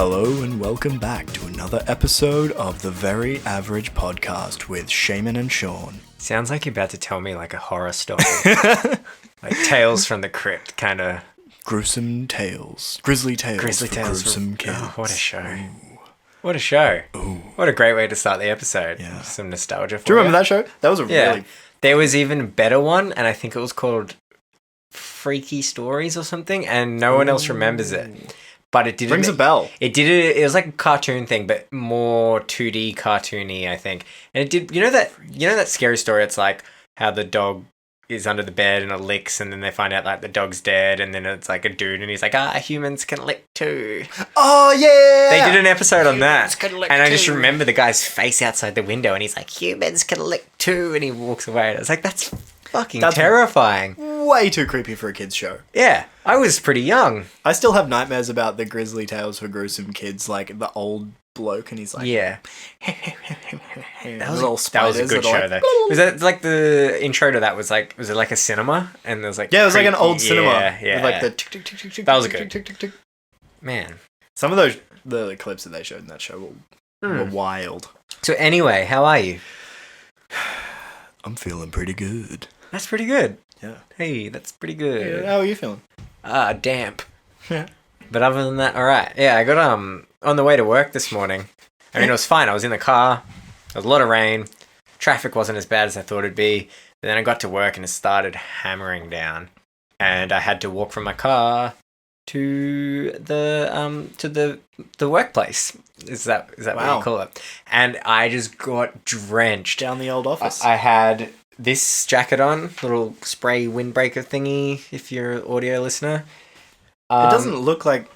Hello and welcome back to another episode of the Very Average Podcast with Shaman and Sean. Sounds like you're about to tell me like a horror story. Like Tales from the Crypt, kind of. Gruesome tales. Grizzly tales. Gruesome kids. Oh, what a show. Ooh. What a show. Ooh. What a great way to start the episode. Yeah. Some nostalgia for Do you remember that show? That was a really... There was even a better one, and I think it was called Freaky Stories or something, and no one else remembers it. But it didn't... Rings a bell. It was like a cartoon thing, but more 2D cartoony, I think. And it did... You know that scary story? It's like how the dog is under the bed and it licks, and then they find out like the dog's dead, and then it's like a dude and he's like, humans can lick too. Oh, yeah! They did an episode on that. Can lick and I too. just remember the guy's face outside the window, and he's like, humans can lick too, and he walks away. And I was like, that's fucking terrifying. Way too creepy for a kid's show. Yeah, I was pretty young. I still have nightmares about the Grizzly Tales for Gruesome Kids, like the old bloke, and he's like... Yeah. That was a good show, though. Was that like the intro to that was it like a cinema? And there was like... Yeah, it was like an old cinema. Yeah. With like the tick, tick, tick, tick, tick, That was tick, good. tick, tick, tick. Man. Some of those, the clips that they showed in that show were wild. So anyway, how are you? I'm feeling pretty good. That's pretty good. Yeah. Hey, that's pretty good. How are you feeling? Damp. Yeah. But other than that, alright. Yeah, I got on the way to work this morning. I mean, it was fine. I was in the car. There was a lot of rain. Traffic wasn't as bad as I thought it'd be. But then I got to work and it started hammering down. And I had to walk from my car to the workplace. Is that what you call it? And I just got drenched. Down the old office. I had this jacket on, little spray windbreaker thingy, if you're an audio listener. It doesn't look like...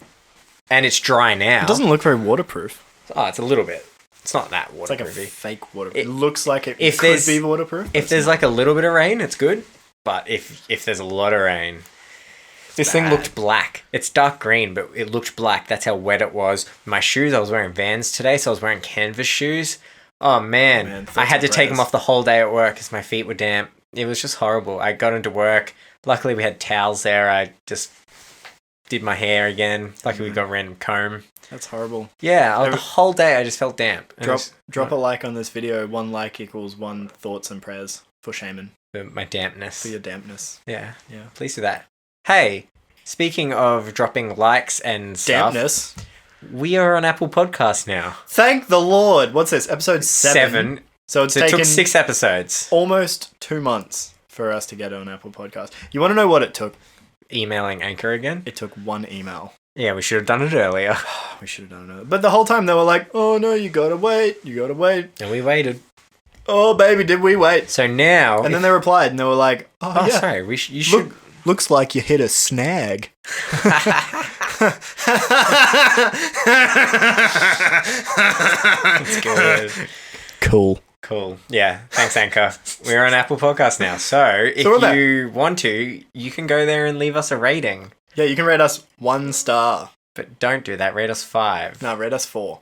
And it's dry now. It doesn't look very waterproof. Oh, it's a little bit. It's not that waterproofy. It's like a fake waterproof. It looks like it if could be waterproof. If there's like a little bit of rain, it's good. But if there's a lot of rain... This thing looked black. It's dark green, but it looked black. That's how wet it was. My shoes, I was wearing Vans today, so I was wearing canvas shoes. Oh, man. I had to take them off the whole day at work because my feet were damp. It was just horrible. I got into work. Luckily, we had towels there. I just did my hair again. Luckily, we got a random comb. That's horrible. Yeah, the whole day I just felt damp. Drop a like on this video. 1 like equals 1 thoughts and prayers for Shaman. For my dampness. For your dampness. Yeah. Please do that. Hey, speaking of dropping likes and stuff. Dampness. We are on Apple Podcasts now. Thank the Lord. What's this? Episode 7. So it took 6 episodes. Almost 2 months for us to get on Apple Podcast. You want to know what it took? Emailing Anchor again? It took 1 email. Yeah, we should have done it earlier. We should have done it. But the whole time they were like, oh no, you gotta wait. And we waited. Oh baby, did we wait? So now... And then they replied and they were like, oh yeah. Sorry, you should... Looks like you hit a snag. That's good. Cool. Yeah, thanks, Anchor. We're on Apple Podcasts now. So if you want to, you can go there and leave us a rating. Yeah, you can rate us 1 star. But don't do that. Rate us 5. No, rate us 4.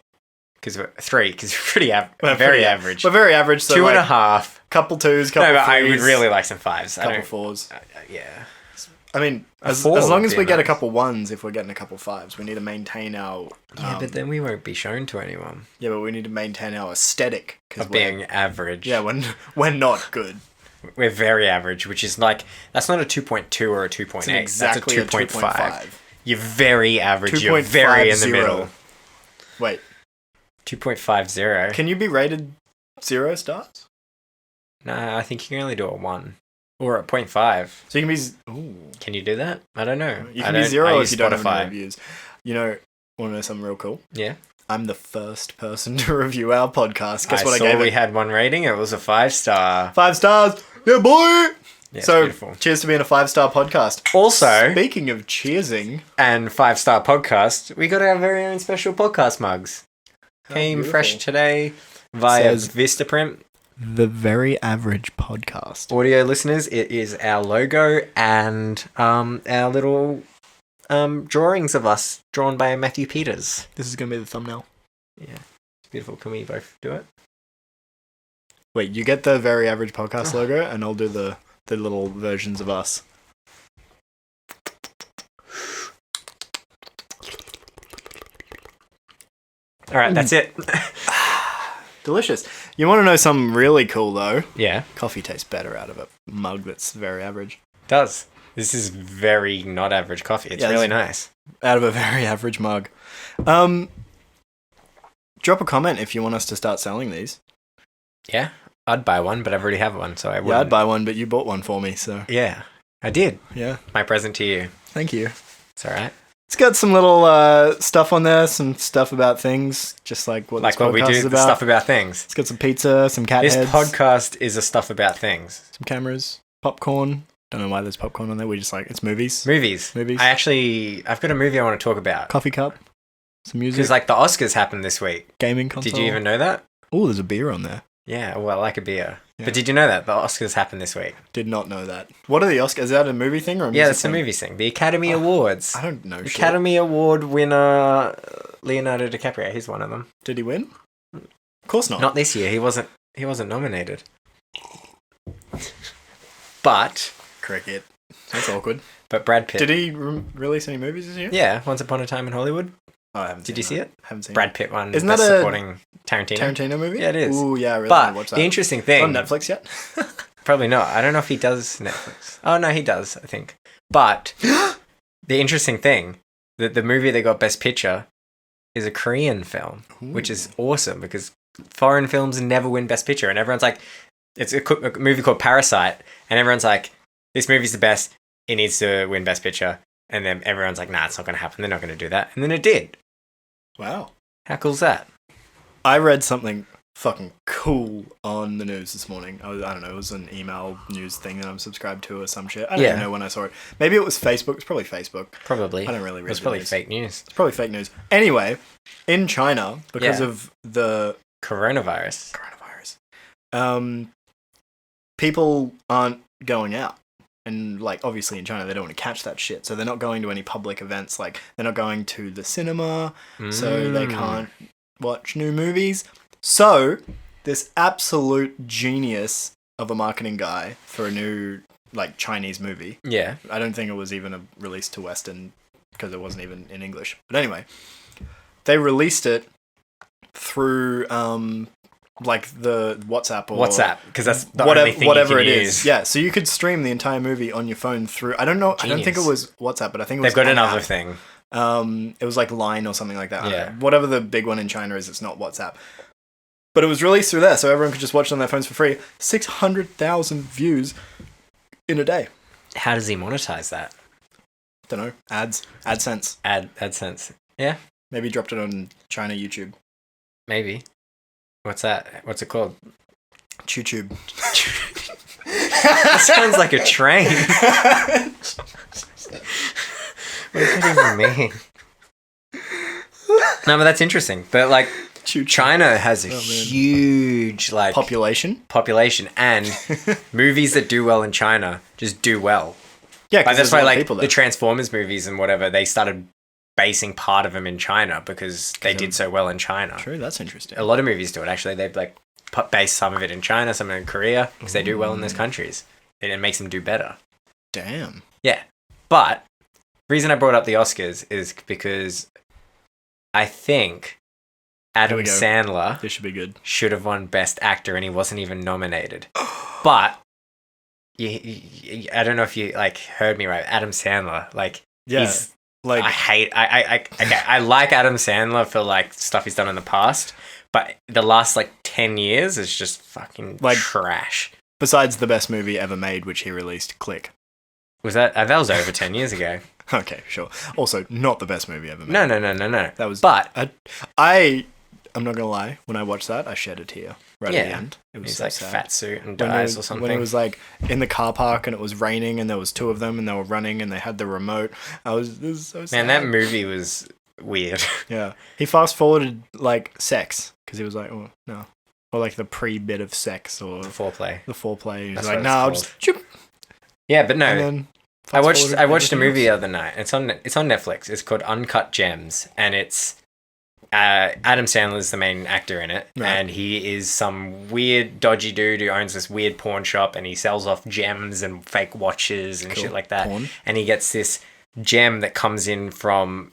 Because we're 3, because we're very average. We're very average. So 2.5. Couple 2s, couple 3s. No, but I would really like some 5s. Couple 4s. Yeah. I mean, as long as we get a couple 1s, if we're getting a couple 5s, we need to maintain our... Yeah, but then we won't be shown to anyone. Yeah, but we need to maintain our aesthetic. Of being average. Yeah, we're not good. We're very average, which is like... That's not a 2.2 or a 2.8. Exactly that's a 2.5. A You're very average. You're very in the middle. Wait. 2.50. Can you be rated 0 stars? No, I think you can only do a 1. Or a 0.5. So you can be... Ooh. Can you do that? I don't know. You can be 0 if you don't have any reviews. You know, want to know something real cool? Yeah. I'm the first person to review our podcast. Guess what I saw gave it? We had 1 rating. It was a 5-star. 5 stars. Yeah, boy! Yeah, so, beautiful. Cheers to being a 5-star podcast. Also... Speaking of cheersing... And 5-star podcast, we got our very own special podcast mugs. Came fresh today via Vistaprint. The Very Average Podcast. Audio listeners, it is our logo and our little drawings of us drawn by Matthew Peters. This is going to be the thumbnail. Yeah. It's beautiful. Can we both do it? Wait, you get the Very Average Podcast logo and I'll do the little versions of us. All right, that's it. Delicious. You want to know something really cool, though? Yeah. Coffee tastes better out of a mug that's very average. Does. This is very not average coffee. It's really nice. Out of a very average mug. Drop a comment if you want us to start selling these. Yeah. I'd buy one, but I already have one, so I wouldn't. Yeah, I'd buy one, but you bought one for me, so... Yeah, I did. Yeah. My present to you. Thank you. It's all right. It's got some little stuff on there, some stuff about things, just like what this podcast we do, is about. stuff about things. It's got some pizza, some cat heads. This podcast is a stuff about things. Some cameras, popcorn. Don't know why there's popcorn on there. We just like, it's movies. Movies. I've got a movie I want to talk about. Coffee cup. Some music. Because like the Oscars happened this week. Gaming console. Did you even know that? Oh, there's a beer on there. Yeah, well, I like a beer. Yeah. But did you know that the Oscars happened this week? Did not know that. What are the Oscars? Is that a movie thing or a music Yeah, it's thing? a movie thing. The Academy Awards. I don't know. Academy Award winner Leonardo DiCaprio. He's one of them. Did he win? Of course not. Not this year. He wasn't nominated. But cricket. That's awkward. But Brad Pitt. Did he release any movies this year? Yeah, Once Upon a Time in Hollywood. Oh, I haven't. Did you see it? Haven't seen Brad Pitt won. Isn't Best that a supporting Tarantino movie? Yeah, it is. Ooh, yeah, I really but want to watch that. The interesting thing. On Netflix yet? Probably not. I don't know if he does Netflix. Oh no, he does. I think. But the interesting thing, the movie that got Best Picture is a Korean film, which is awesome because foreign films never win Best Picture, and everyone's like, it's a movie called Parasite, and everyone's like, this movie's the best. It needs to win Best Picture. And then everyone's like, nah, it's not going to happen. They're not going to do that. And then it did. Wow. How cool's that? I read something fucking cool on the news this morning. I don't know, it was an email news thing that I'm subscribed to or some shit. I don't even know when I saw it. Maybe it was Facebook. It's probably Facebook. Probably. I don't really read it. It's probably fake news. It's probably fake news. Anyway, in China, because of the... Coronavirus. People aren't going out. And, like, obviously in China, they don't want to catch that shit. So they're not going to any public events. Like, they're not going to the cinema. So they can't watch new movies. So, this absolute genius of a marketing guy for a new, like, Chinese movie. Yeah. I don't think it was even released to Western because it wasn't even in English. But anyway, they released it through... like the WhatsApp because that's the only thing whatever you can it use. is. Yeah, so you could stream the entire movie on your phone through. I don't know. Genius. I don't think it was WhatsApp, but I think it was. They've got another thing. It was like Line or something like that. Yeah. Whatever the big one in China is, it's not WhatsApp. But it was released through there, so everyone could just watch it on their phones for free. 600,000 views in a day. How does he monetize that? Don't know. AdSense. AdSense. Yeah. Maybe he dropped it on China YouTube. Maybe. What's that? What's it called? YouTube. That sounds like a train. What does that even mean? No, but that's interesting. But like, China has a huge like population, and movies that do well in China just do well. Yeah, like, that's why like the Transformers movies and whatever, they started basing part of them in China because they did so well in China. True, that's interesting. A lot of movies do it actually. They like base some of it in China, some in Korea because they do well in those countries, and it makes them do better. Damn. Yeah, but the reason I brought up the Oscars is because I think Adam Sandler this should be good. Should have won Best Actor, and he wasn't even nominated. But I don't know if you like heard me right. Adam Sandler, like he's. Like I like Adam Sandler for like stuff he's done in the past, but the last like 10 years is just fucking like trash. Besides the best movie ever made, which he released, Click. Was that was over 10 years ago? Okay, sure. Also, not the best movie ever made. No. That was. But I'm not gonna lie. When I watched that, I shed a tear at the end. It was he's so like sad. fat suit and dies or something. When it was like in the car park and it was raining and there was two of them and they were running and they had the remote. It was so sad. Man, that movie was weird. Yeah, he fast forwarded like sex because he was like, oh no, or like the pre-bit of sex or the foreplay. He's like, no, I'll just. Yeah, but no. I watched a movie the other night. It's on Netflix. It's called Uncut Gems, and it's Adam Sandler's the main actor in it, and he is some weird, dodgy dude who owns this weird pawn shop, and he sells off gems and fake watches and shit like that. And he gets this gem that comes in from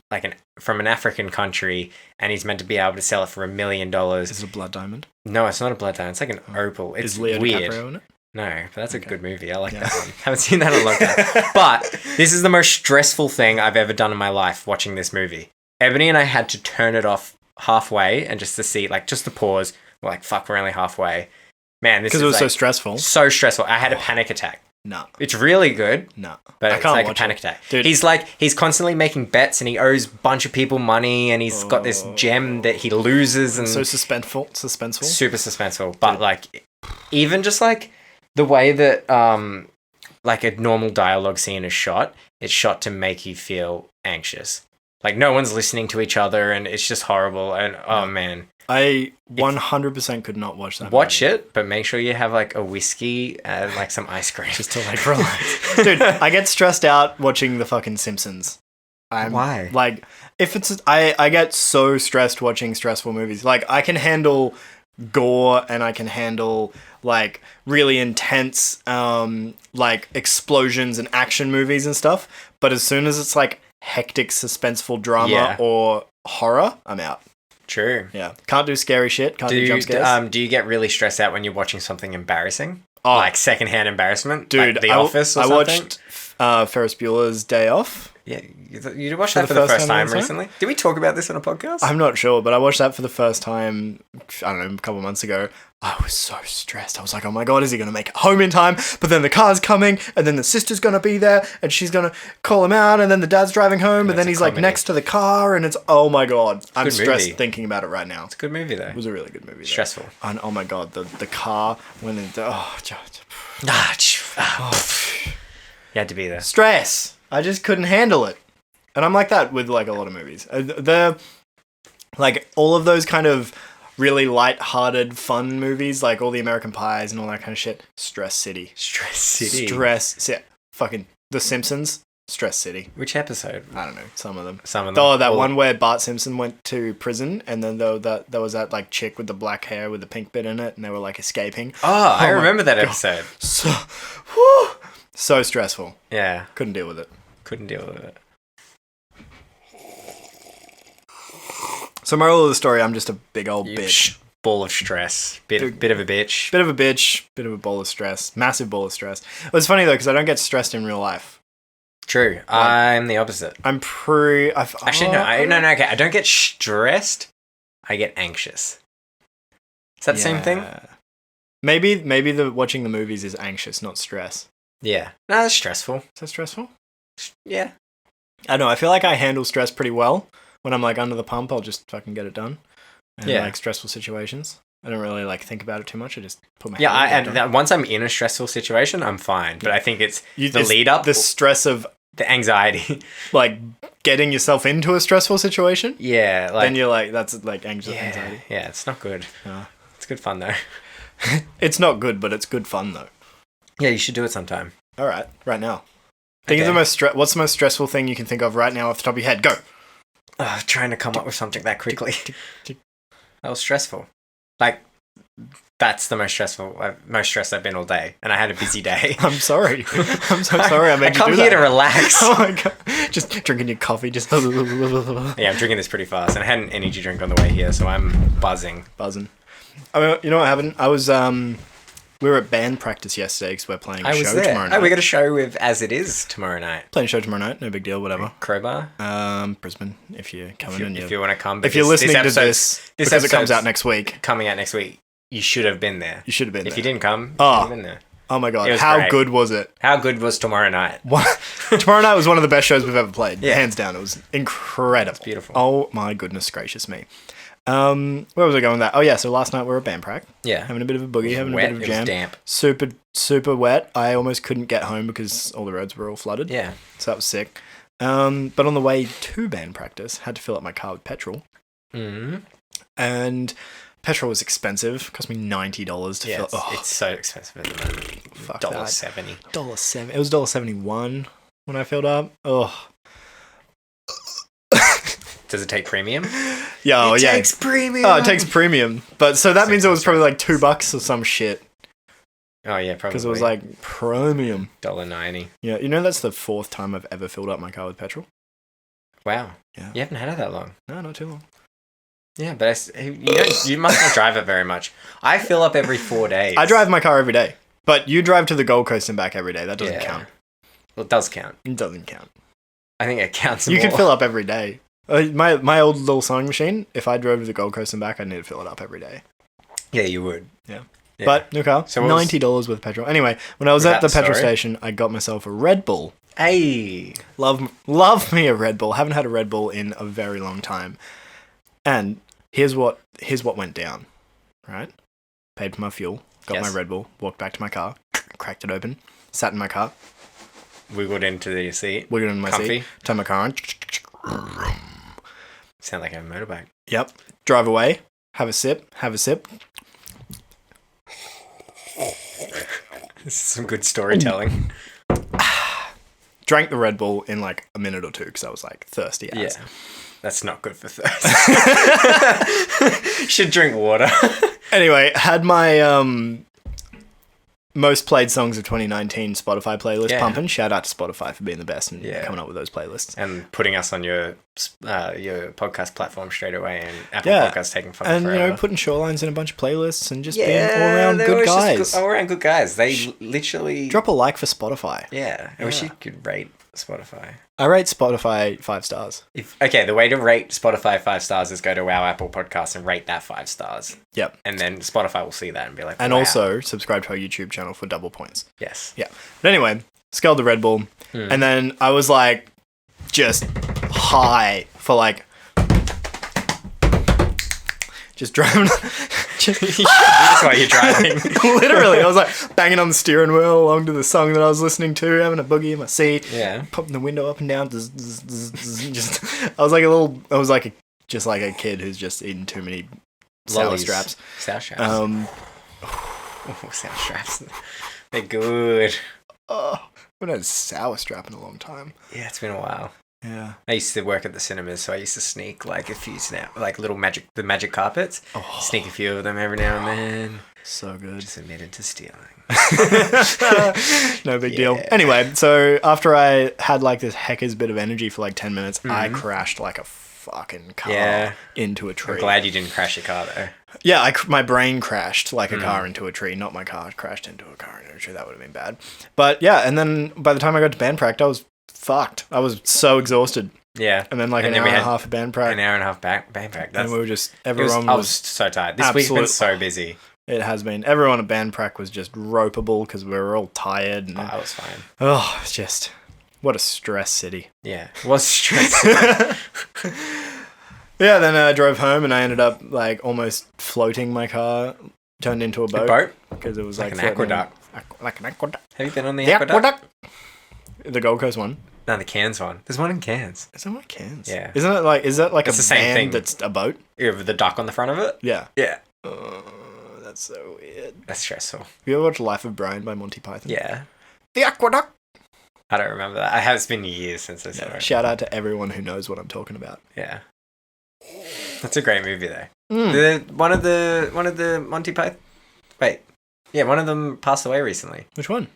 from an African country, and he's meant to be able to sell it for $1 million. Is it a blood diamond? No, it's not a blood diamond. It's like an opal. It's Is Leo weird. DiCaprio in it? No, but that's a good movie. I like that one. Haven't seen that in a long time. But this is the most stressful thing I've ever done in my life, watching this movie. Ebony and I had to turn it off halfway and just to see, just to pause. We're like, fuck, we're only halfway. Man, this is because it was so stressful. So stressful. I had a panic attack. No. It's really good. No. But I can't it's like watch a panic it. attack. Dude. He's constantly making bets and he owes a bunch of people money and he's got this gem that he loses and So suspenseful. super suspenseful. But even just the way that a normal dialogue scene is shot, it's shot to make you feel anxious. No one's listening to each other and it's just horrible. And oh man. I 100% could not watch that. Watch it, but make sure you have a whiskey and some ice cream. Just to relax. Dude, I get stressed out watching the fucking Simpsons. Why? If it's... I get so stressed watching stressful movies. I can handle gore and I can handle really intense explosions and action movies and stuff. But as soon as it's hectic, suspenseful drama or horror, I'm out. True. Yeah. Can't do scary shit. Can't do jump scares. Do you get really stressed out when you're watching something embarrassing? Oh. Secondhand embarrassment? Dude, The Office or something? I watched Ferris Bueller's Day Off. Yeah, you watched that for the first time recently? Did we talk about this on a podcast? I'm not sure, but I watched that for the first time, I don't know, a couple of months ago. I was so stressed. I was like, oh my God, is he going to make it home in time? But then the car's coming, and then the sister's going to be there, and she's going to call him out, and then the dad's driving home, and then he's next to the car, and it's, oh my God. I'm stressed thinking about it right now. It's a good movie, though. It was a really good movie. Stressful. And oh my God, the car, when it, You had to be there. Stress. I just couldn't handle it. And I'm like that with a lot of movies. All of those kind of really light-hearted, fun movies, all the American Pies and all that kind of shit. Stress City. Fucking The Simpsons. Stress City. Which episode? I don't know. Some of them. Oh, that one where Bart Simpson went to prison, and then there was that chick with the black hair with the pink bit in it, and they were escaping. Oh, I remember that episode. So stressful. Yeah. Couldn't deal with it. So moral of the story, I'm just a big old bitch. Ball of stress. Bit of a bitch. Bit of a bitch. Bit of a ball of stress. Massive ball of stress. It's funny though, because I don't get stressed in real life. True. I'm the opposite. Actually, no. Okay. I don't get stressed. I get anxious. Is that the same thing? Maybe the watching the movies is anxious, not stress. Yeah. No, that's stressful. Is that stressful? Yeah. I don't know. I feel like I handle stress pretty well. When I'm under the pump, I'll just fucking get it done. And stressful situations, I don't really think about it too much. I just put my once I'm in a stressful situation, I'm fine. But I think it's the lead up, the stress of the anxiety, getting yourself into a stressful situation. Yeah, then you're that's anxiety. Yeah, it's not good. It's good fun though. It's not good, but it's good fun though. Yeah, you should do it sometime. All right, right now. Think of the most what's the most stressful thing you can think of right now off the top of your head? Go. Trying to come up with something that quickly. That was stressful. That's the most stressed I've been all day, and I had a busy day. I'm sorry. I'm so sorry. I made you do that. I come here to relax. Oh my God! Just drinking your coffee. Just. Yeah, I'm drinking this pretty fast, and I had an energy drink on the way here, so I'm buzzing. I mean, you know what happened? I was we were at band practice yesterday because we're playing a show tomorrow night. Oh, we got a show with As It Is tomorrow night. Playing a show tomorrow night, no big deal, whatever. Crowbar? Brisbane, if you're coming if you want to come. If you're listening to this, because it comes out next week. Coming out next week, you should have been there. You should have been there. If you didn't come, you should have been there. Oh my God, how good was it? How good was tomorrow night? Tomorrow night was one of the best shows we've ever played. Yeah. Hands down, it was incredible. It's beautiful. Oh my goodness gracious me. Where was I going with that? Oh yeah, so last night we were at band prac. Yeah. Having a bit of a boogie, having wet, a bit of a jam. It was damp. Super, super wet. I almost couldn't get home because all the roads were all flooded. Yeah. So that was sick. But on the way to band practice, had to fill up my car with petrol. Mm-hmm. And petrol was expensive. It cost me $90 to fill. It's so expensive at the moment. Fuck $1.70. $1.70. It was $1.71 when I filled up. Oh. Does it take premium? Yeah, it takes premium. Oh, it takes premium. But so that means it was probably $2 or some shit. Oh, yeah, probably. Because it was like premium. $1.90. Yeah, you know that's the 4th time I've ever filled up my car with petrol. Wow. Yeah. You haven't had it that long. No, not too long. Yeah, but you must not drive it very much. I fill up every 4 days. I drive my car every day. But you drive to the Gold Coast and back every day. That doesn't count. Well, it does count. It doesn't count. I think it counts You more. could fill up every day. My old little sewing machine, if I drove to the Gold Coast and back, I'd need to fill it up every day. Yeah, you would. Yeah. But, new car, so $90 with petrol. Anyway, when I was at the petrol station, I got myself a Red Bull. Hey! Love me a Red Bull. Haven't had a Red Bull in a very long time. And here's what went down, right? Paid for my fuel, got my Red Bull, walked back to my car, cracked it open, sat in my car. Wiggled into the seat. Wiggled into my seat. Turned my car on. Sound like a motorbike. Yep. Drive away. Have a sip. This is some good storytelling. Drank the Red Bull in like a minute or two because I was like thirsty as. Yeah. That's not good for thirst. Should drink water. Anyway, had my most played songs of 2019 Spotify playlist pumping. Shout out to Spotify for being the best and coming up with those playlists. And putting us on your podcast platform straight away, and Apple Podcasts taking fucking forever. And, putting Shorelines in a bunch of playlists and just being all-around good guys. All-around good guys. They literally... Drop a like for Spotify. Yeah. I wish you could rate Spotify. I rate Spotify 5 stars. The way to rate Spotify 5 stars is go to our Apple Podcast and rate that 5 stars. Yep. And then Spotify will see that and be like, and also subscribe to our YouTube channel for double points. Yes. Yeah. But anyway, scaled the Red Bull, and then I was like, just high for like, just driving. That's why you're driving. Literally, I was like banging on the steering wheel along to the song that I was listening to, having a boogie in my seat. Yeah. Popping the window up and down. Just, I was like a kid who's just eaten too many sour straps. Sour straps. Sour straps. They're good. Oh, I haven't had a sour strap in a long time. Yeah, it's been a while. Yeah. I used to work at the cinemas, so I used to sneak like a few little magic carpets. Oh. Sneak a few of them every now and then. So good. Just admitted to stealing. No big deal. Anyway, so after I had like this hecker's bit of energy for like 10 minutes, I crashed like a fucking car into a tree. I'm glad you didn't crash your car though. Yeah, my brain crashed like a car into a tree, not my car crashed into a car into a tree. That would have been bad. But yeah, and then by the time I got to band practice, I was fucked. I was so exhausted. Yeah. And then like an hour and a half of band practice. An hour and a half band practice. And we were just, I was so tired. This week's been so busy. It has been. Everyone at band prac was just ropeable because we were all tired. And I was fine. Oh, it's just, what a stress city. Yeah, it was stress city. Yeah, then I drove home and I ended up like almost floating my car, turned into a boat. A boat? Because it was like an aqueduct. Like an aqueduct. Have you been on the aqueduct? The Gold Coast one. No, the Cairns one. There's one in Cairns. Is there one in Cairns? Yeah. Is that like it's a the same thing that's a boat? Yeah, with the duck on the front of it? Yeah. Yeah. That's so weird. That's stressful. Have you ever watched Life of Brian by Monty Python? Yeah. The aqueduct. I don't remember that. It's been years since I saw it. Shout out to everyone who knows what I'm talking about. Yeah. That's a great movie though. One of the Monty Python. Wait. Yeah, one of them passed away recently. Which one?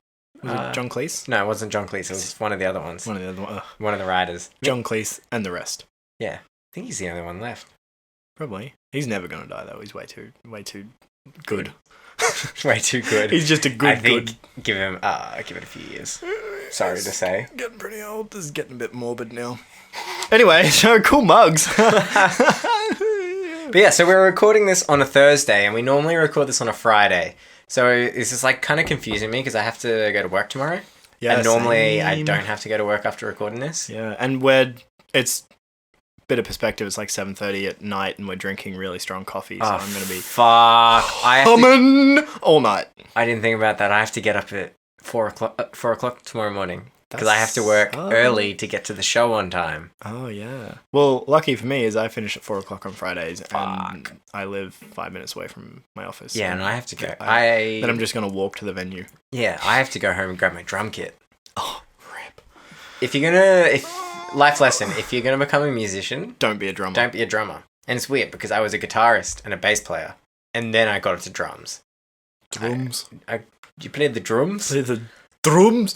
Was it John Cleese? No, it wasn't John Cleese. It was one of the other ones. One of the other ones. One of the writers. John Cleese and the rest. Yeah. I think he's the only one left. Probably. He's never going to die though. He's way too good. Way too good. He's just a good I think give it a few years. Sorry to say. Getting pretty old. This is getting a bit morbid now. Anyway, so cool mugs. But yeah, so we're recording this on a Thursday and we normally record this on a Friday. So this is like kind of confusing me because I have to go to work tomorrow. Yeah. And normally I don't have to go to work after recording this. Yeah, and it's bit of perspective, it's like 7:30 at night and we're drinking really strong coffee, so I'm going to be humming all night. I didn't think about that. I have to get up at 4 o'clock tomorrow morning. Because I have to work early to get to the show on time. Oh, yeah. Well, lucky for me is I finish at 4 o'clock on Fridays. And I live 5 minutes away from my office. Yeah, and I have to go. Then I'm just going to walk to the venue. Yeah, I have to go home and grab my drum kit. Oh, rip. Life lesson, if you're going to become a musician... Don't be a drummer. Don't be a drummer. And it's weird because I was a guitarist and a bass player. And then I got into drums. Drums? You play the drums? Play the drums.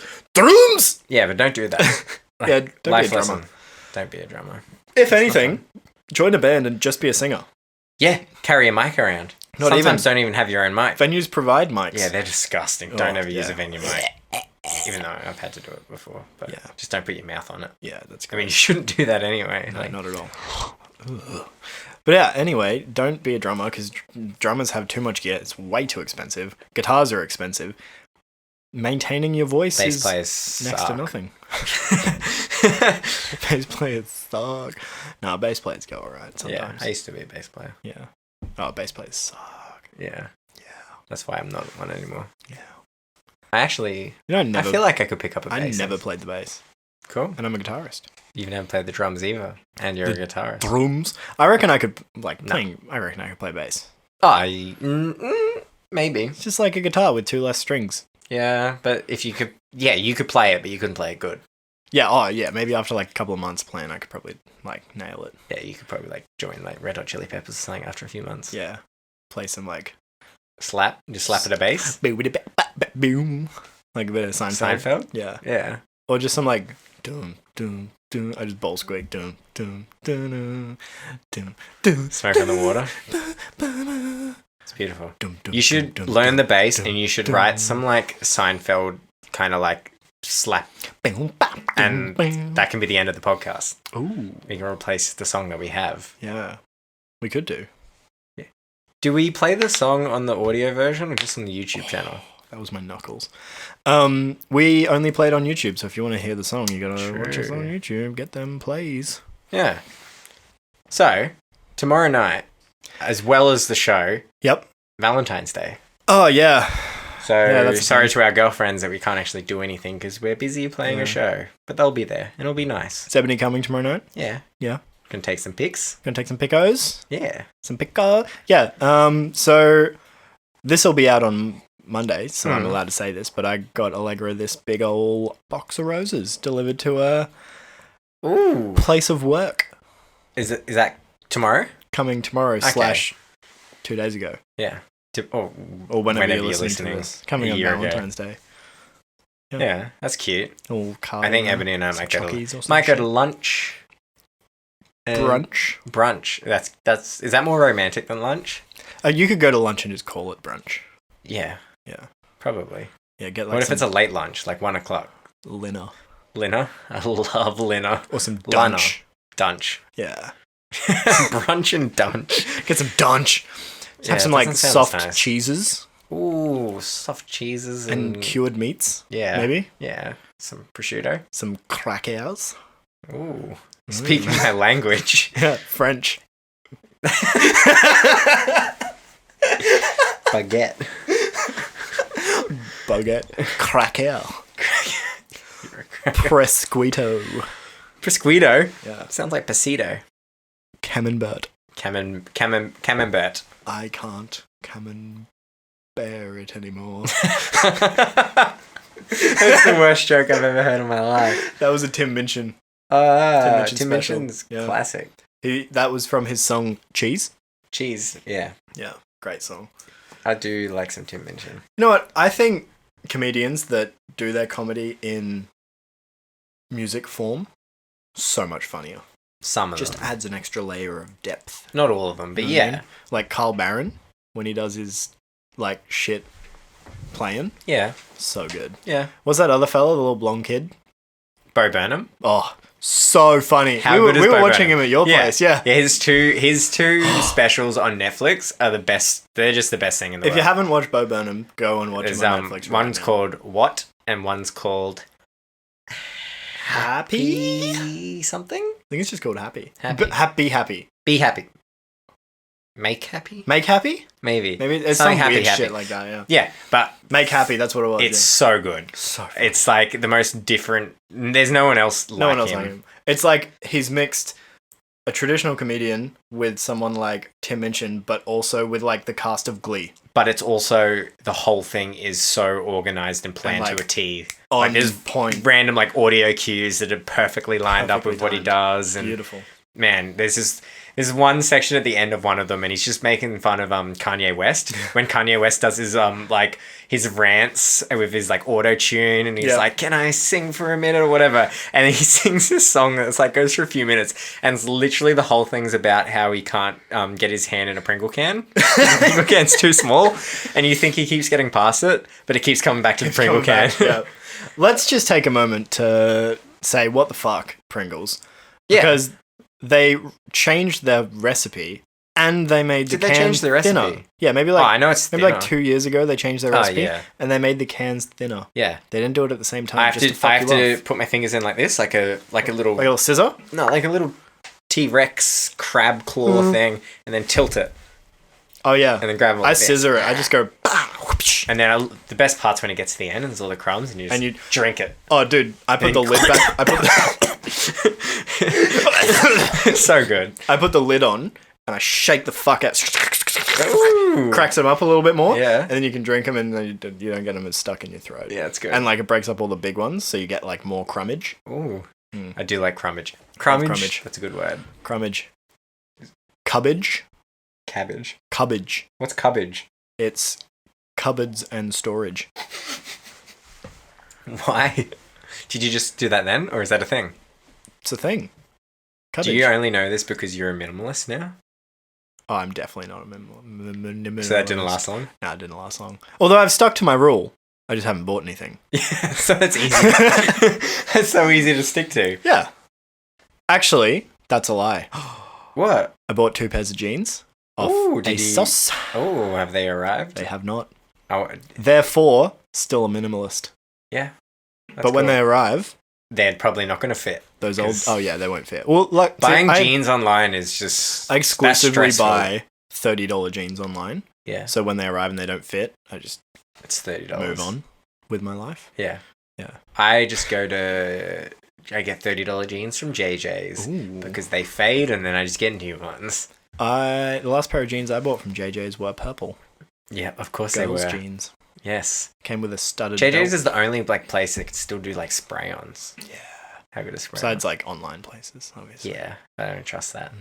Yeah, but don't do that. Yeah, don't be a drummer. Don't be a drummer. If anything, join a band and just be a singer. Yeah, carry a mic around. Sometimes don't even have your own mic. Venues provide mics. Yeah, they're disgusting. Don't ever use a venue mic. Even though I've had to do it before. But just don't put your mouth on it. Yeah, that's great. I mean, you shouldn't do that anyway. No, not at all. But yeah, anyway, don't be a drummer because drummers have too much gear. It's way too expensive. Guitars are expensive. Maintaining your voice is next to nothing. Bass players suck. No, bass players go alright sometimes. Yeah, I used to be a bass player. Yeah. Oh, bass players suck. Yeah. Yeah. That's why I'm not one anymore. Yeah. I feel like I could pick up a bass. I never played the bass. Cool. And I'm a guitarist. You've never played the drums either. And you're a guitarist. Drums? I reckon I could, I reckon I could play bass. Maybe. It's just like a guitar with 2 less strings. Yeah, but if you could... Yeah, you could play it, but you couldn't play it good. Yeah, maybe after a couple of months playing, I could probably, nail it. Yeah, you could probably, join, Red Hot Chili Peppers or something after a few months. Yeah. Play some, Slap? Just slap at a bass? Boom. Like a bit of Seinfeld. Seinfeld? Yeah. Yeah. Or just some, dun, dun, dun. I just bowl squeak. Dun, dun, dun, dun, dun, dun. Smoke on the water. It's beautiful. You should learn the bass and you should write some Seinfeld kind of slap. And that can be the end of the podcast. Ooh. We can replace the song that we have. Yeah. We could do. Yeah. Do we play the song on the audio version or just on the YouTube channel? That was my knuckles. We only play it on YouTube, so if you want to hear the song, you gotta watch us on YouTube. Get them plays. Yeah. So, tomorrow night, as well as the show. Yep. Valentine's Day. Oh, yeah. So, sorry to our girlfriends that we can't actually do anything because we're busy playing a show. But they'll be there, and it'll be nice. Is Ebony coming tomorrow night? Yeah. Yeah. Gonna take some pics. Gonna take some picos? Yeah. Some pico? Yeah. So, this will be out on Monday, so I'm allowed to say this, but I got Allegra this big old box of roses delivered to her place of work. Is that tomorrow? Coming tomorrow / 2 days ago. Yeah. Or whenever you're listening to this. Coming on Valentine's Day. Yeah, that's cute. All I think Ebony and I might go to lunch. Brunch. Is that more romantic than lunch? You could go to lunch and just call it brunch. Yeah. Yeah. Probably. Yeah, get what if it's a late lunch, 1 o'clock? Linner. I love linner. Or some dunch. Dunch. Yeah. Brunch and dunch. Get some dunch. Have some soft cheeses. Ooh, soft cheeses and cured meats. Yeah. Maybe? Yeah. Some prosciutto. Some crackers. Ooh. Speaking my language. Yeah, French. Baguette. Cracker. Presquito. Yeah. Sounds like pasito. Camembert. Camembert. I can't camembert it anymore. That's the worst joke I've ever heard in my life. That was a Tim Minchin. Tim Minchin's classic. That was from his song Cheese. Cheese, yeah. Yeah, great song. I do like some Tim Minchin. You know what? I think comedians that do their comedy in music form, so much funnier. Some of them. Just adds an extra layer of depth. Not all of them, but yeah. Like Carl Barron, when he does his, shit playing. Yeah. So good. Yeah. What's that other fella, the little blonde kid? Bo Burnham. Oh, so funny. How good is we were Bo watching Burnham? him at your place, yeah. Yeah, his two specials on Netflix are the best. They're just the best thing in the world. If you haven't watched Bo Burnham, go and watch him on Netflix. One's called What and one's called Happy something? I think it's just called Happy. Happy. Happy. Be happy. Make happy? Make happy? Maybe it's some weird shit like that, yeah. Yeah, but Make Happy, that's what it was. It's so good. So funny. It's the most different. There's no one else like him. It's like he's mixed a traditional comedian with someone like Tim Minchin, but also with the cast of Glee. But it's also the whole thing is so organized and planned to a T. On there's point. Random audio cues that are perfectly lined up with what he does. And beautiful. Man, there's just There's one section at the end of one of them, and he's just making fun of Kanye West when Kanye West does his like his rants with his like auto tune, and he's like, "Can I sing for a minute or whatever?" And then he sings this song that's like goes for a few minutes, and it's literally the whole thing's about how he can't get his hand in a Pringle can. The Pringle can's too small, and you think he keeps getting past it, but it keeps coming back to the Pringle can. Let's just take a moment to say what the fuck, Pringles. Yeah. Because they changed their recipe and they made the cans they change the recipe? Thinner. Yeah, maybe like I know it's maybe like 2 years ago they changed their recipe and they made the cans thinner. Yeah. They didn't do it at the same time. I have to put my fingers in like this, like a little scissor? No, like a little T-Rex crab claw thing, and then tilt it. Oh yeah. And then grab them. I scissor it. I just go. And then the best part's when it gets to the end and there's all the crumbs and you drink it. Oh, dude, I put the lid back. It's so good. I put the lid on and I shake the fuck out. Cracks them up a little bit more. Yeah. And then you can drink them and then you don't get them as stuck in your throat. Yeah, it's good. And like it breaks up all the big ones, so you get like more crummage. Ooh. I do like crummage. Crummage. That's a good word. Crummage. Cubbage. Cabbage. Cubbage. What's cubbage? It's cupboards and storage. Why? Did you just do that then, or is that a thing? It's a thing. Cubbage. Do you only know this because you're a minimalist now? Oh, I'm definitely not a minimalist. So that didn't last long? No, it didn't last long. Although I've stuck to my rule. I just haven't bought anything. Yeah, so that's easy. That's so easy to stick to. Yeah. Actually, that's a lie. What? I bought 2 pairs of jeans. Oh, ASOS. Oh, have they arrived? They have not. Oh, therefore, still a minimalist. Yeah. But when they arrive, they're probably not going to fit. Those old. Oh yeah, they won't fit. Well, like buying jeans online is just. I exclusively buy $30 jeans online. Yeah. So when they arrive and they don't fit, I just. It's $30. Move on with my life. Yeah. Yeah. I just go to. I get $30 jeans from JJ's because they fade, and then I just get new ones. The last pair of jeans I bought from JJ's were purple. Yeah, of course Girls' they were. jeans. Yes. Came with a studded JJ's belt. is the only like place that can still do like spray-ons. Yeah. How good is spray-on? Besides like online places, obviously. Yeah, I don't trust that.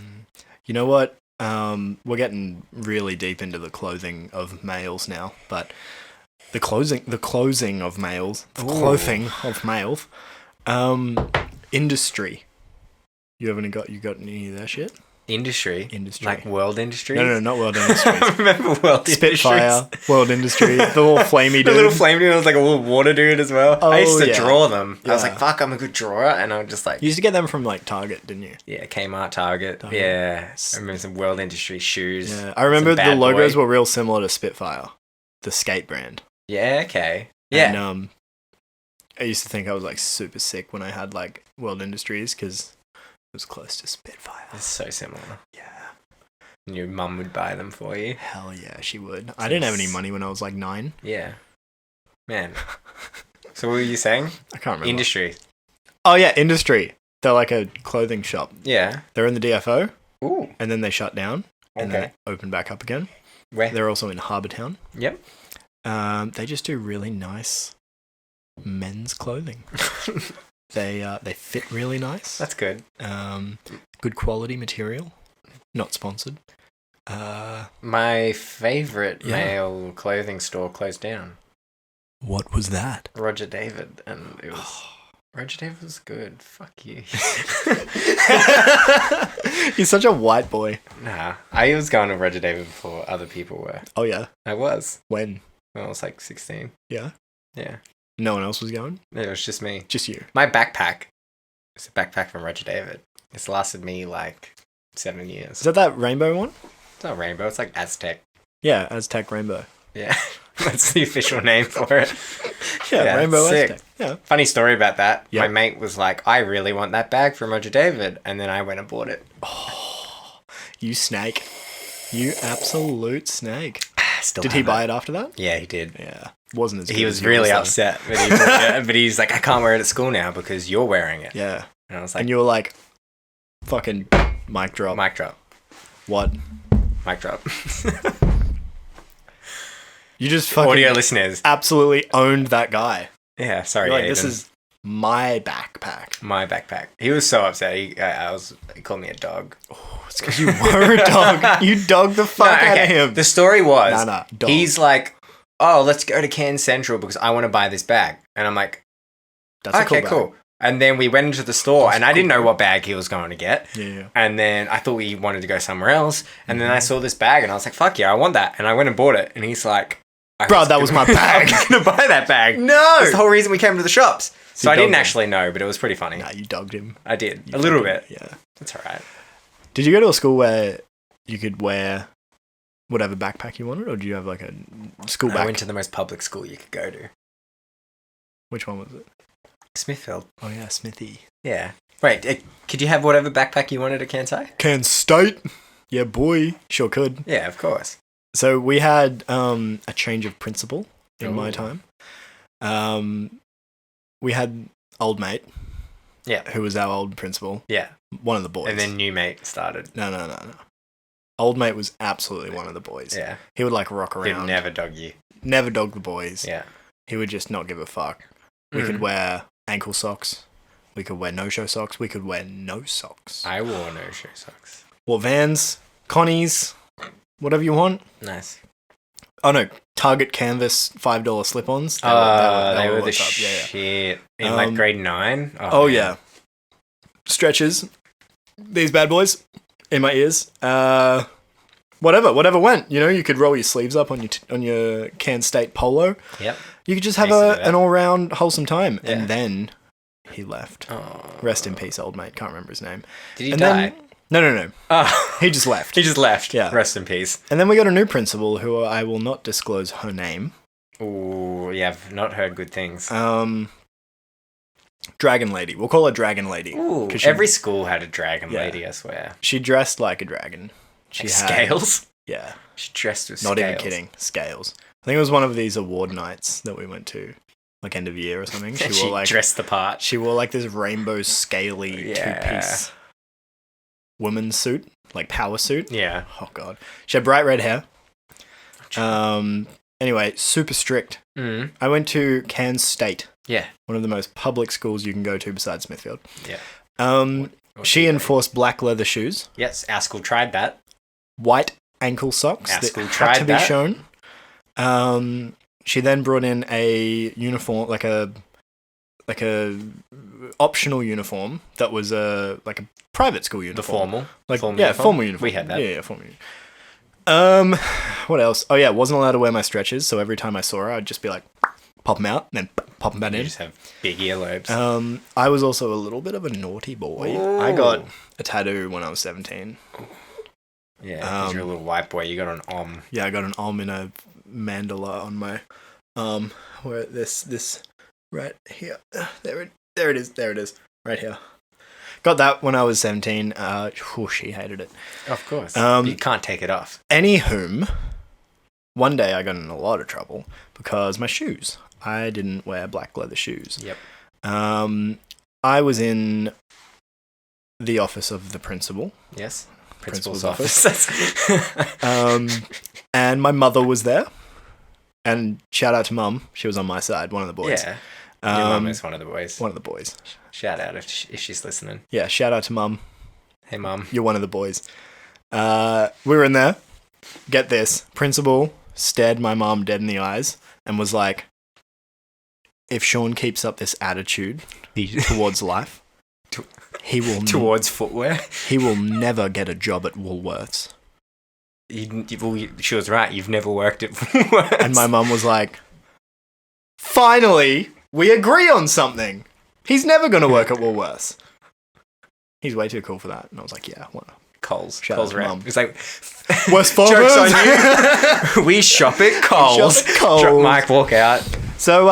You know what? We're getting really deep into the clothing of males now, but the closing of males, the clothing of males, industry. You got any of that shit? Industry? Like world industry? No, not world industry. I remember world Spitfire, world industry, the little flamey dude. The little flamey dude was like a little water dude as well. I used to draw them. Yeah. I was like, fuck, I'm a good drawer. And I was just like... You used to get them from like Target, didn't you? Yeah, Kmart, Target. Yeah. I remember some world industry shoes. Yeah, I remember the logos were real similar to Spitfire, the skate brand. Yeah, okay. Yeah. And I used to think I was like super sick when I had like World Industries because it was close to Spitfire. It's so similar. Yeah. And your mum would buy them for you. Hell yeah, she would. I didn't have any money when I was like 9. Yeah. Man. So what were you saying? I can't remember. Industry. Oh yeah, Industry. They're like a clothing shop. Yeah. They're in the DFO. Ooh. And then they shut down. And then they open back up again. Where? They're also in Harbour Town. Yep. They just do really nice men's clothing. They fit really nice. That's good. Good quality material. Not sponsored. My favourite male clothing store closed down. What was that? Roger David, and it was Roger David was good. Fuck you. He's such a white boy. Nah, I was going to Roger David before other people were. Oh yeah, I was. When I was like 16. Yeah. Yeah. No one else was going? It was just me. Just you. My backpack. It's a backpack from Roger David. It's lasted me like 7 years. Is that rainbow one? It's not rainbow. It's like Aztec. Yeah, Aztec rainbow. Yeah. That's the official name for it. Yeah, rainbow sick. Aztec. Yeah. Funny story about that. Yep. My mate was like, I really want that bag from Roger David. And then I went and bought it. Oh, you snake. You absolute snake. Still did he buy it after that? Yeah, he did. Yeah. Wasn't as good he was really upset. But he's like, I can't wear it at school now because you're wearing it. Yeah. And I was like... And you were like, fucking mic drop. Mic drop. What? Mic drop. You just fucking... Audio listeners. Absolutely owned that guy. Yeah, sorry. Like, this is my backpack. My backpack. He was so upset. He called me a dog. Oh, it's because you were a dog. You dogged the fuck out of him. The story was, dog. He's like, oh, let's go to Cairns Central because I want to buy this bag. And I'm like, That's a cool. And then we went into the store, and I didn't know what bag he was going to get. Yeah. And then I thought we wanted to go somewhere else. And then I saw this bag, and I was like, fuck yeah, I want that. And I went and bought it. And he's like, bro, that was my bag. I'm going to buy that bag. No. That's the whole reason we came to the shops. So I didn't actually know, but it was pretty funny. Nah, you dogged him. I did. A little bit. Yeah. That's all right. Did you go to a school where you could wear whatever backpack you wanted, or do you have like a school backpack? I went to the most public school you could go to. Which one was it? Smithfield. Oh yeah, Smithy. Yeah. Wait, could you have whatever backpack you wanted at Kansai? Cairns State? Yeah, boy. Sure could. Yeah, of course. So we had a change of principal in my time. We had old mate. Yeah. Who was our old principal. Yeah. One of the boys. And then new mate started. No. Old mate was absolutely one of the boys. Yeah. He would like rock around. He'd never dog you. Never dog the boys. Yeah. He would just not give a fuck. We could wear ankle socks. We could wear no-show socks. We could wear no socks. I wore no-show socks. Wore Vans, Connies, whatever you want. Nice. Oh no, Target Canvas $5 slip-ons. They were the what's up. shit. In like grade 9? Oh yeah. Stretchers. These bad boys in my ears. Whatever went. You know, you could roll your sleeves up on your Cairns State polo. Yep. You could just have an all-round wholesome time. Yeah. And then he left. Oh. Rest in peace, old mate. Can't remember his name. Did he die? No. Oh. He just left. He just left. Yeah. Rest in peace. And then we got a new principal who I will not disclose her name. Ooh, yeah, I've not heard good things. Dragon Lady. We'll call her Dragon Lady. Ooh, every school had a Dragon Lady, I swear. She dressed like a dragon. She had scales? Yeah. She dressed with Not scales. even kidding. Scales. I think it was one of these award nights that we went to, like end of year or something. She dressed the part. She wore like this rainbow scaly two-piece woman's suit, like power suit. Yeah. Oh god. She had bright red hair. Anyway, super strict. I went to Cairns State. Yeah. One of the most public schools you can go to besides Smithfield. Yeah. She enforced black leather shoes. Yes, our school tried that. White ankle socks Our that school had tried to be that. shown. She then brought in a uniform, like a optional uniform that was like a private school uniform. The formal. Formal uniform. We had that. Yeah, formal uniform. What else? Oh yeah, wasn't allowed to wear my stretchers, so every time I saw her, I'd just be like, pop them out, and then pop them back in. You just have big earlobes. I was also a little bit of a naughty boy. Ooh. I got a tattoo when I was 17. Yeah, because you're a little white boy. You got an om. Yeah, I got an om in a mandala on my arm. Where this right here. There it is. Right here. Got that when I was 17. She hated it. Of course. You can't take it off. Anywhom, one day I got in a lot of trouble because my shoes. I didn't wear black leather shoes. Yep. I was in the office of the principal. Yes. Principal's office. And my mother was there. And shout out to Mum. She was on my side, one of the boys. Yeah. Your mum is one of the boys. One of the boys. Shout out if she's listening. Yeah, shout out to Mum. Hey, Mum. You're one of the boys. We were in there. Get this. Principal stared my mom dead in the eyes and was like, if Sean keeps up this attitude towards life, he will... Towards footwear? He will never get a job at Woolworths. She was right. You've never worked at Woolworths. And my mum was like, finally, we agree on something. He's never going to work at Woolworths. He's way too cool for that. And I was like, yeah, whatever. Coles. Shout Coles out to rep. Mum. It's like, West joke's on you. We shop at Coles. Drop Mike, walk out. So,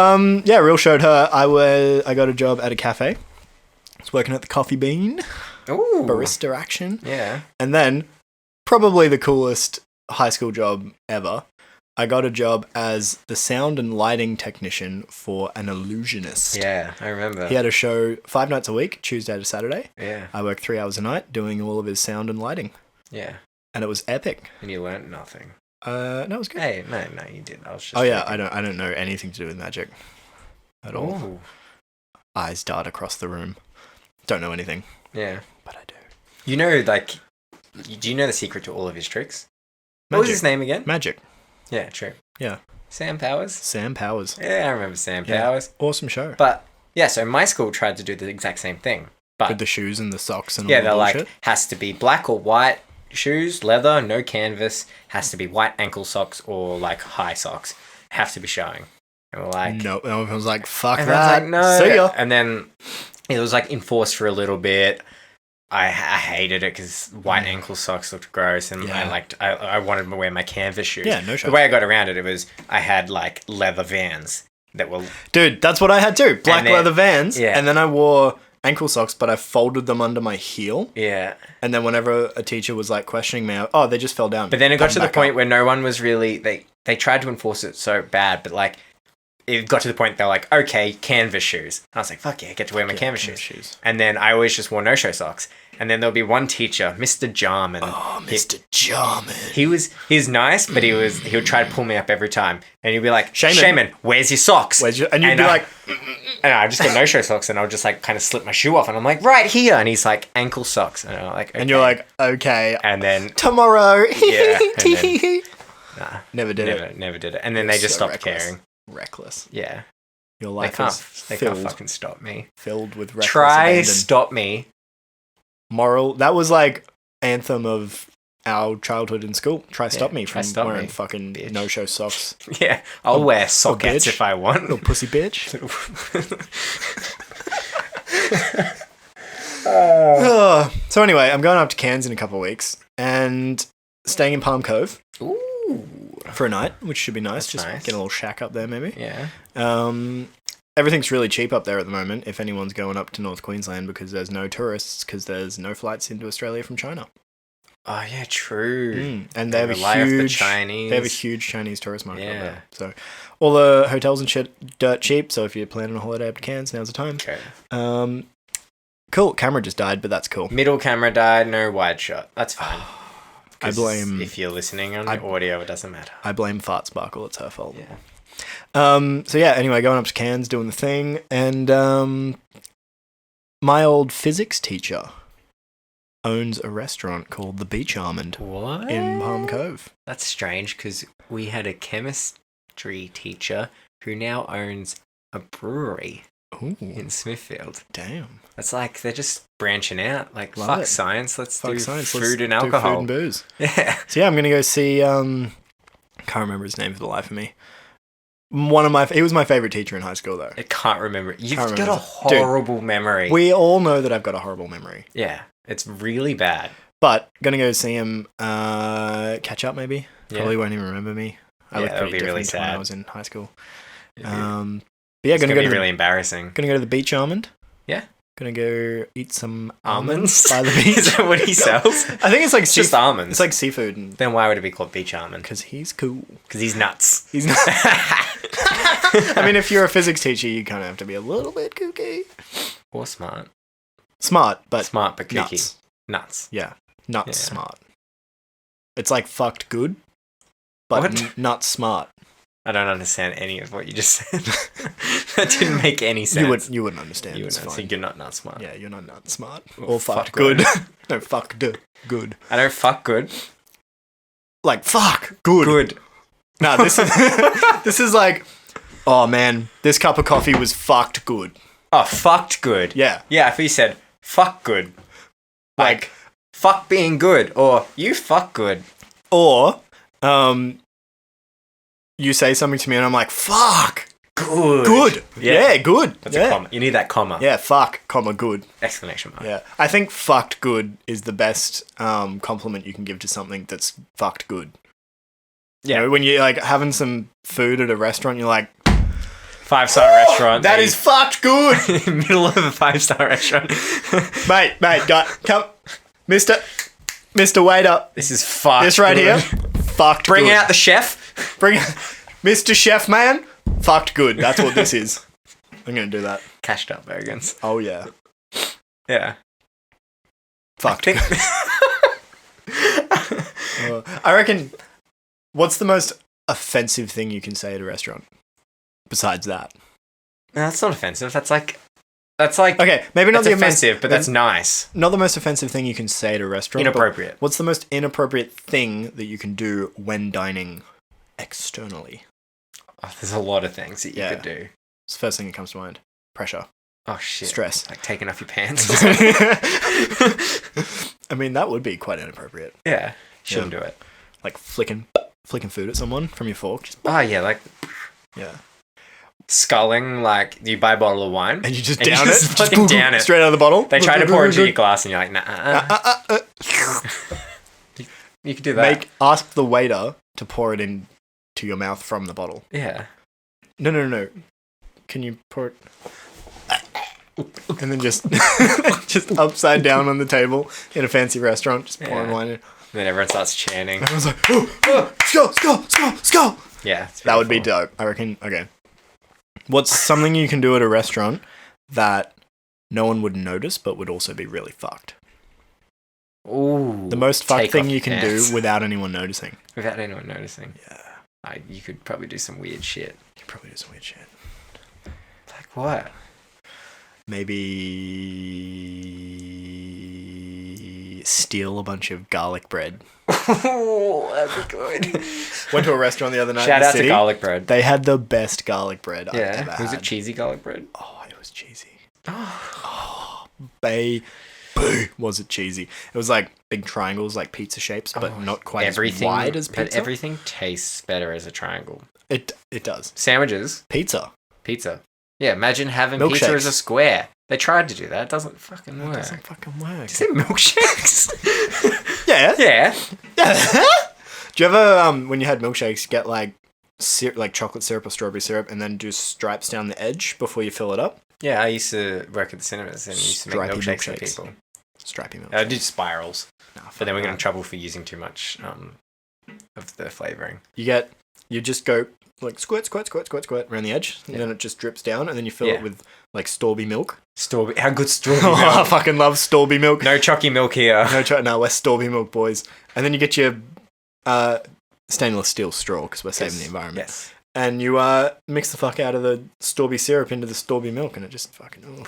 Real showed her. I got a job at a cafe. I was working at the Coffee Bean. Ooh. Barista action. Yeah. And then, probably the coolest high school job ever, I got a job as the sound and lighting technician for an illusionist. Yeah, I remember. He had a show 5 nights a week, Tuesday to Saturday. Yeah. I worked 3 hours a night doing all of his sound and lighting. Yeah. And it was epic. And you learnt nothing. No, it was good. Hey, no, you did. I was just. I don't know anything to do with magic at all. Ooh. eyes dart across the room. Don't know anything. Yeah. But I do. You know, like, do you know the secret to all of his tricks? What was his name again? Magic. Yeah, true. Yeah. Sam Powers? Sam Powers. Yeah, I remember Sam Powers. Awesome show. But, yeah, so my school tried to do the exact same thing. But with the shoes and the socks and all yeah, the they're bullshit. like, has to be black or white shoes, leather, no canvas, has to be white ankle socks or, like, high socks. Have to be showing. And we're like... No, everyone's like, fuck and that. Like, no. See ya. And then it was, like, enforced for a little bit. I hated it because white ankle socks looked gross, and I wanted to wear my canvas shoes. Yeah, no shit. The way I got around it was I had like leather Vans that were... Dude, that's what I had too. Black leather Vans. Yeah. And then I wore ankle socks, but I folded them under my heel. Yeah. And then whenever a teacher was like questioning me, they just fell down. But then it got to the point where no one was really... They tried to enforce it so bad, but like... It got to the point they're like, okay, canvas shoes. I was like, fuck yeah, I get to wear my canvas shoes. And then I always just wore no-show socks. And then there'll be one teacher, Mr. Jarman. Oh, Mr. Jarman. He's nice, but he would try to pull me up every time. And he'd be like, Shaman, where's your socks? And you'd be like... And I just got no-show socks, and I would just like kind of slip my shoe off. And I'm like, right here. And he's like, ankle socks. And I'm like, okay. And you're like, okay. And then... Tomorrow. Yeah. And then, nah. Never did it. Never did it. And then they just stopped caring. Reckless. Yeah. Your life they can't fucking stop me. Filled with reckless abandon. Stop me. Moral. That was like anthem of our childhood in school. Stop me from wearing fucking no-show socks. Yeah. I'll wear sockets if I want. Little pussy bitch. So anyway, I'm going up to Cairns in a couple of weeks and staying in Palm Cove. Ooh. For a night, which should be nice. That's just nice. Get a little shack up there, maybe. Yeah. Everything's really cheap up there at the moment if anyone's going up to North Queensland because there's no tourists because there's no flights into Australia from China. Oh, yeah, true. And they have a huge Chinese tourist market up there. So all the hotels and shit dirt cheap, so if you're planning a holiday up to Cairns, now's the time. Okay. Cool. Camera just died, but that's cool. Middle camera died, no wide shot. That's fine. I blame... If you're listening on the audio, it doesn't matter. I blame Fart Sparkle. It's her fault. Yeah. So yeah, anyway, going up to Cairns, doing the thing, and my old physics teacher owns a restaurant called The Beach Almond. What? In Palm Cove. That's strange, because we had a chemistry teacher who now owns a brewery. Ooh. In Smithfield. Damn. It's like they're just branching out. Like, Love fuck it. Science. Let's do science. food and do alcohol. Food and booze. Yeah. So yeah, I'm going to go see, can't remember his name for the life of me. He was my favourite teacher in high school though. I can't remember. You've got a horrible memory. We all know that I've got a horrible memory. Yeah. It's really bad. But going to go see him, catch up maybe. Probably won't even remember me. I looked pretty different really when I was in high school. But yeah, gonna be really embarrassing. Gonna go to the Beach Almond. Yeah. Gonna go eat some almonds by the beach. Is that what he sells? I think it's like just almonds. It's like seafood. Then why would it be called Beach Almond? Because he's cool. Because he's nuts. He's nuts. I mean, if you're a physics teacher, you kind of have to be a little bit kooky. Or smart. Smart, but kooky. Nuts. Yeah, nuts smart. It's like fucked good, but not smart. I don't understand any of what you just said. That didn't make any sense. You wouldn't understand. You wouldn't. So you're not smart. Yeah, you're not smart. Or fucked good. No, fucked good. I don't fuck good. Like fuck good. Good. No, this is like, oh man, this cup of coffee was fucked good. Oh, fucked good. Yeah. Yeah, if you said fuck good. Like fuck being good, or you fuck good. Or, you say something to me and I'm like, fuck. Good. Yeah, good. That's a comma. You need that comma. Yeah, fuck, comma, good. Exclamation mark. Yeah. I think fucked good is the best compliment you can give to something that's fucked good. Yeah. You know, when you're like having some food at a restaurant, you're like, 5-star restaurant. That is fucked good. Middle of a 5-star restaurant. mate, come. Mr. Waiter. This is fucked. This right good. here. Fucked Bring good. out the chef. Mr. Chef Man. Fucked good. That's what this is. I'm going to do that. Cashed up Bogans. Oh, yeah. Yeah. Fucked. I reckon, what's the most offensive thing you can say at a restaurant? Besides that. No, that's not offensive. That's like That's like okay, maybe not that's the offensive, but that's nice. Not the most offensive thing you can say at a restaurant. Inappropriate. What's the most inappropriate thing that you can do when dining externally? Oh, there's a lot of things that you could do. It's the first thing that comes to mind. Pressure. Oh shit. Stress. Like taking off your pants. I mean, that would be quite inappropriate. Yeah. Shouldn't do it. Like flicking food at someone from your fork. Oh yeah, like sculling, like you buy a bottle of wine and you just down it. Fucking down it. Straight out of the bottle. They try to pour it into your glass and you're like, nah. You could do that. Ask the waiter to pour it into your mouth from the bottle. Yeah. No. Can you pour it? And then just upside down on the table in a fancy restaurant, just pouring wine in. And then everyone starts chanting. Everyone's like, skull. Yeah. That would be dope. I reckon. Okay. What's something you can do at a restaurant that no one would notice but would also be really fucked? Ooh. The most fucked thing you can do without anyone noticing. Without anyone noticing. Yeah. You could probably do some weird shit. You could probably do some weird shit. Like what? Maybe steal a bunch of garlic bread. Oh, that'd be good. Went to a restaurant the other night. Shout out to garlic bread. They had the best garlic bread I've ever had. Was it cheesy garlic bread? Oh, it was cheesy. Boo, was it cheesy. It was like big triangles, like pizza shapes, but not quite as wide as pizza. But everything tastes better as a triangle. It does. Sandwiches. Pizza. Yeah, imagine having pizza as a square. They tried to do that. It doesn't fucking work. It doesn't fucking work. Is it milkshakes? Yeah. Yeah. Do you ever, when you had milkshakes, get like chocolate syrup or strawberry syrup and then do stripes down the edge before you fill it up? Yeah, I used to work at the cinemas and used to make milkshakes for people. Stripey milkshakes. I did spirals. But then we got in that. trouble for using too much of the flavouring. You just go like squirt around the edge, and then it just drips down, and then you fill it with like Storby milk. How good Storby milk? I fucking love Storby milk. No chalky milk here. No, we're Storby milk boys. And then you get your stainless steel straw because we're saving the environment. Yes. And you mix the fuck out of the Storby syrup into the Storby milk, and it just fucking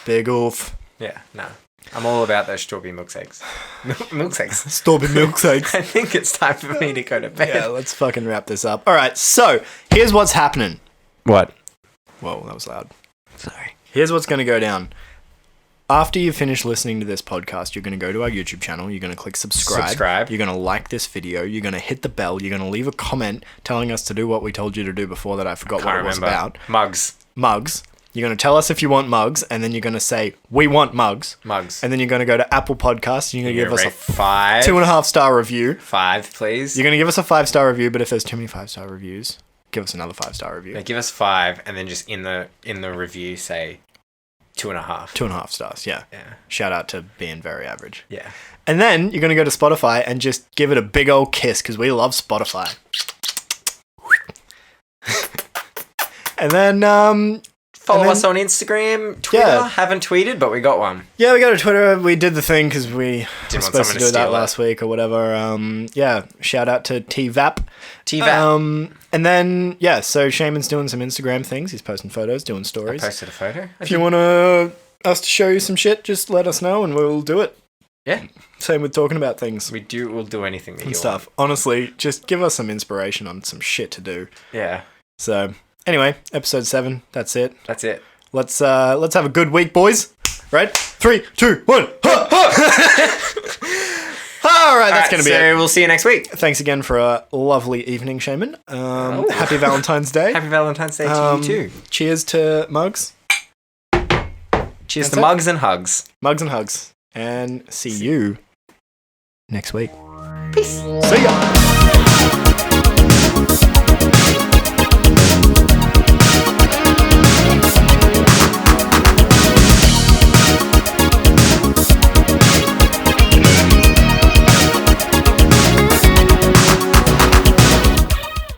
big oof. Yeah, no. I'm all about those strawberry milkshakes. Milkshakes. Storby milkshakes. I think it's time for me to go to bed. Yeah, let's fucking wrap this up. All right, so here's what's happening. What? Whoa, that was loud. Sorry. Here's what's going to go down. After you finish listening to this podcast, you're going to go to our YouTube channel. You're going to click subscribe. You're going to like this video. You're going to hit the bell. You're going to leave a comment telling us to do what we told you to do before that I forgot what it was about. Mugs. You're going to tell us if you want mugs, and then you're going to say, we want mugs. And then you're going to go to Apple Podcasts, and you're going to give us a 5. 2.5-star review. 5, please. You're going to give us a 5-star review, but if there's too many 5-star reviews, give us another 5-star review. Yeah, give us 5, and then just in the review say 2.5. 2.5 stars, yeah. Shout out to being very average. Yeah. And then you're going to go to Spotify and just give it a big old kiss, because we love Spotify. And then... Follow us on Instagram, Twitter. Yeah. Haven't tweeted, but we got one. Yeah, we got a Twitter. We did the thing because we were supposed to do that it last week or whatever. Shout out to TVAP. TVAP. And then, so Shaman's doing some Instagram things. He's posting photos, doing stories. I posted a photo. If you want us to show you some shit, just let us know and we'll do it. Yeah. Same with talking about things. We'll do anything that you want. Honestly, just give us some inspiration on some shit to do. Yeah. So... Anyway, episode 7. That's it. Let's have a good week, boys. Right? 3, 2, 1. All right, that's going to be it. So we'll see you next week. Thanks again for a lovely evening, Shaman. Happy Valentine's Day. Happy Valentine's Day to you too. Cheers to mugs. Cheers to mugs and hugs. Mugs and hugs. And see you next week. Peace. See ya.